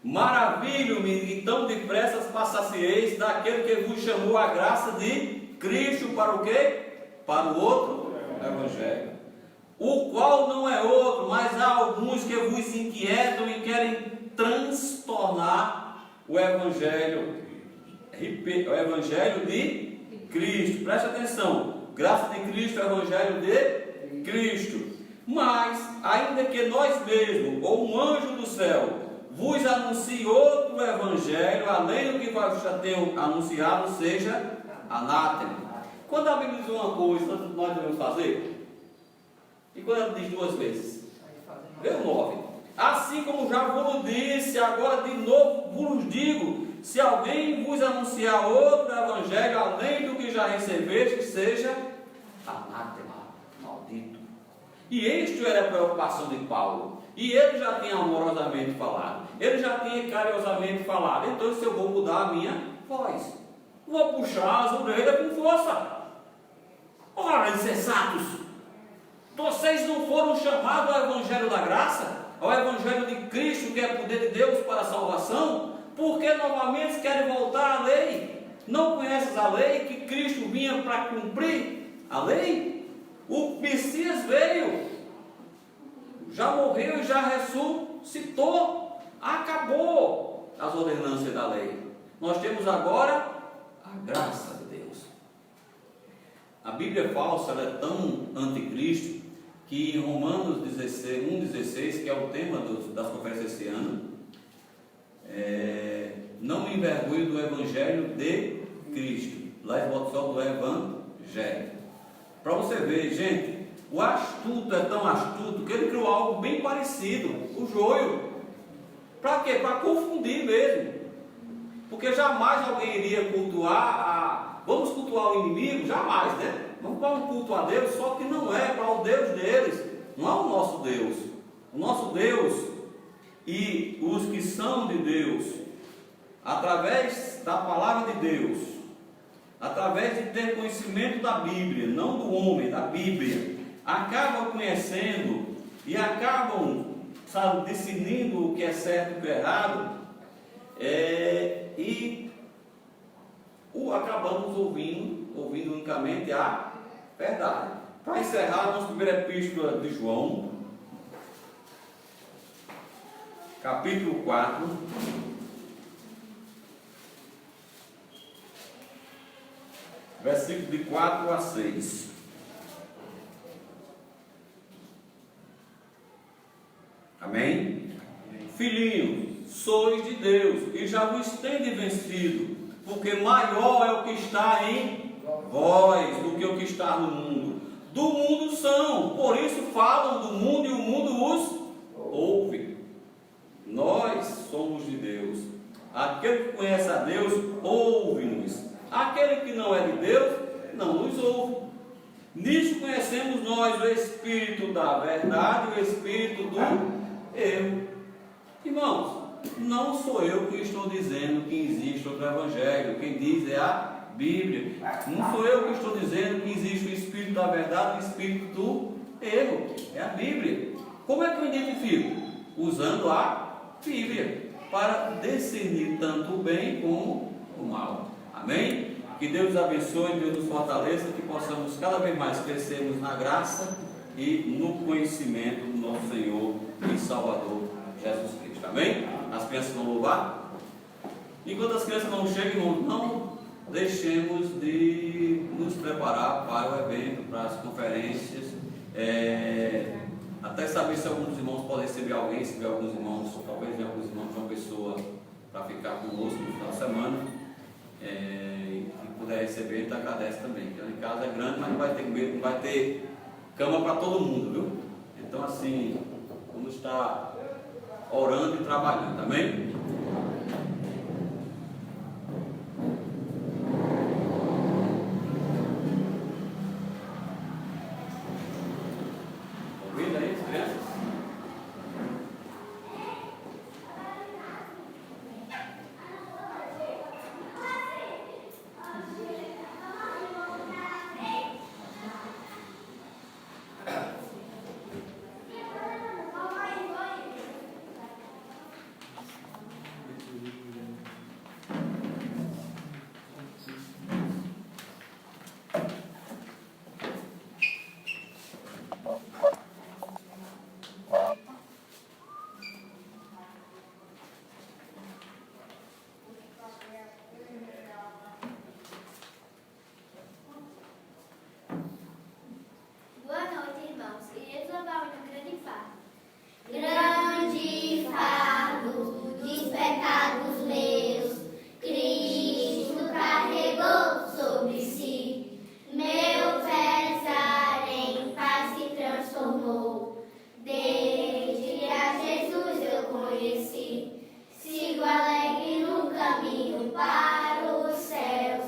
Maravilho-me que tão depressa passasseis daquele que vos chamou a graça de Cristo para o quê? Para o outro evangelho, o qual não é outro, mas há alguns que vos inquietam e querem transtornar o evangelho de Cristo. Preste atenção: graça de Cristo, evangelho de Cristo. Mas, ainda que nós mesmos, ou um anjo do céu, vos anuncie outro evangelho, além do que vos já tenho anunciado, seja anátema. Quando a Bíblia diz uma coisa, nós devemos fazer. E quando ela diz duas vezes? Veio 9. Assim como já vos disse, agora de novo vos digo: se alguém vos anunciar outro evangelho, além do que já recebeste, seja anátema, maldito. E isto era a preocupação de Paulo. E ele já tinha amorosamente falado, ele já tinha carinhosamente falado. Então, se eu vou mudar a minha voz, vou puxar as orelhas com força. Ora, insensatos, vocês não foram chamados ao evangelho da graça, ao evangelho de Cristo, que é poder de Deus para a salvação? Porque novamente querem voltar à lei? Não conheces a lei, que Cristo vinha para cumprir a lei? O Messias veio, já morreu e já ressuscitou, acabou as ordenanças da lei. Nós temos agora a graça de Deus. A Bíblia falsa, ela é tão anticristo que em Romanos 1,16, que é o tema das conferências esse ano, não me envergonho do evangelho de Cristo. Lá eu boto só do evangelho. Para você ver, gente, o astuto é tão astuto que ele criou algo bem parecido, o joio. Para quê? Para confundir mesmo. Porque jamais alguém iria cultuar vamos cultuar o inimigo? Jamais, né? Vamos para um culto a Deus, só que não é para o Deus deles, não é o nosso Deus. O nosso Deus e os que são de Deus, através da palavra de Deus, através de ter conhecimento da Bíblia, não do homem, da Bíblia, acabam conhecendo e acabam, sabe, discernindo o que é certo e o que é errado, e acabamos ouvindo unicamente a verdade. Para encerrar, nossa primeira epístola de João, capítulo 4, versículo de 4 a 6. Amém? Filhinhos, sois de Deus e já vos tende vencido, porque maior é o que está em vós do que o que está no mundo. Do mundo são, por isso falam do mundo e o mundo os ouve. Nós somos de Deus. Aquele que conhece a Deus, ouve-nos. Aquele que não é de Deus, não nos ouve. Nisso conhecemos nós o Espírito da verdade e o Espírito do erro. Irmãos, não sou eu que estou dizendo que existe outro Evangelho. Quem diz é a Bíblia. Não sou eu que estou dizendo que existe o Espírito da verdade e o Espírito do erro. É a Bíblia. Como é que eu identifico? Usando a Bíblia para discernir tanto o bem como o mal. Amém? Que Deus nos abençoe, Deus nos fortaleça, que possamos cada vez mais crescermos na graça e no conhecimento do nosso Senhor e Salvador Jesus Cristo. Amém? As crianças vão louvar? Enquanto as crianças não chegam, irmãos, não deixemos de nos preparar para o evento, para as conferências. Até saber se alguns irmãos podem receber alguém, se tiver alguns irmãos, talvez venha alguns irmãos de uma pessoa para ficar conosco no final de semana. E puder receber, então agradece também. Então, em casa é grande, mas não vai ter cama para todo mundo, viu? Então, assim, vamos estar orando e trabalhando, amém? Ouvindo aí, as crianças? Boa noite, irmãos. Irei louvar um grande fardo. Grande fardo dos pecados meus, Cristo carregou sobre si. Meu pesar em paz se transformou. Desde que a Jesus eu conheci, sigo alegre no caminho para os céus,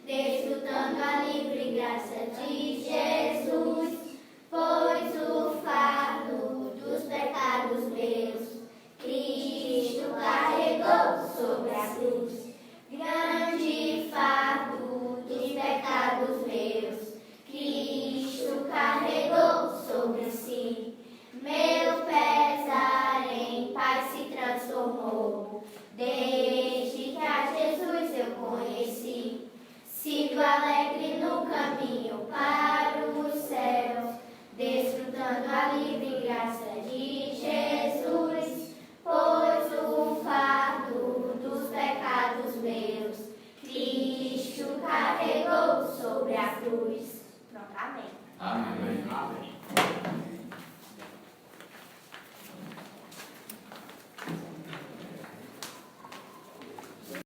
desfrutando a livre graça de Jesus, pois o fardo dos pecados meus, Cristo carregou sobre a cruz. Grande fardo dos pecados meus, Cristo carregou sobre si. Meu pesar em paz se transformou, desde que a Jesus eu conheci. Sigo alegre no caminho para os céus, desfrutando a livre graça de Jesus, pois o fardo dos pecados meus, Cristo carregou sobre a cruz. Pronto, amém. Amém. Amém.